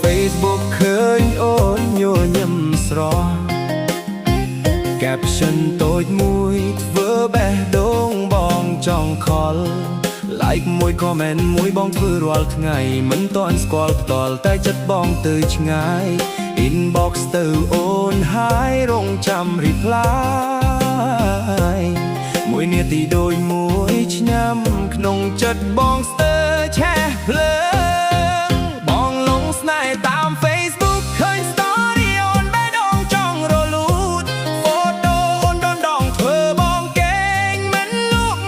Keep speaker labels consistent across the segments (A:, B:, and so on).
A: Facebook ឃើញអូនញញឹមស្រស់ Caption តូចមួយធ្វើបេះដូងបងចង់ខល Like មួយ comment មួយបងធ្វើរាល់ថ្ងៃមិនតន់ស្គាល់ផ្ទាល់តែចិត្តបងទៅឆ្ងាយ Inbox ទៅអូនហើយរងចាំ reply មួយនាទីដូចមួយឆ្នាំក្នុងចិត្តបងស្ទើរឆេះភ្លើងបងលងស្នេហ៍តាម Facebook ឃើញ story អូនបេះដូងចង់រលូត photo អូនដនដងធ្វើបងកេងមិនលក់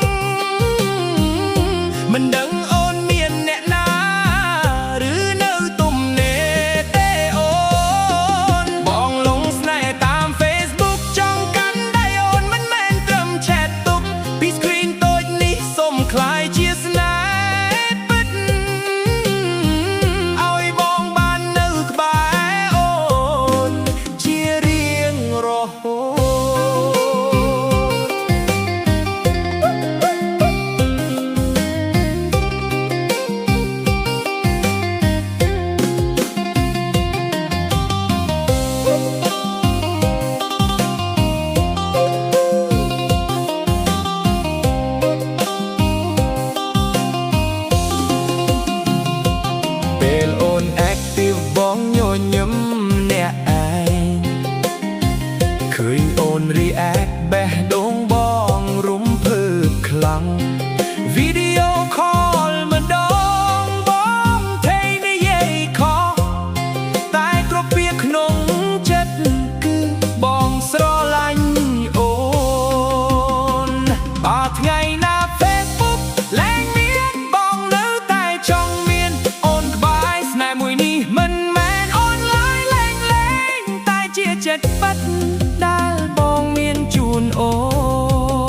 A: មិនដឹងអូនមានអ្នកណាឬនៅទំនេរទេអូនបងលងស្នេហ៍តាម Facebook ចង់កាន់ដៃអូនមិនមែនត្រឹម chat ទុកពី screen តូចនេះសូមคล้ายជាស្នេហ៍ពិតឲ្យបងបាននៅក្បែរអូនជារៀងរហូត ពេលអូន active បងញញឹមអ្នកឯងឃើញអូន react បេះដូងបងរំភើបខ្លាំង video call ម្ដងបងថេនិយាយខុសតែគ្រប់ពាក្យក្នុងចិត្តគឺបងស្រឡាញ់អូនបើថ្ងៃណា Facebook លែងមានបងនៅតែចង់មានអូនក្បែរស្នេហ៍មួយនេះមិនមែនអនឡាញលេងតែជាចិត្តពិតដែលបងមានជូនអូន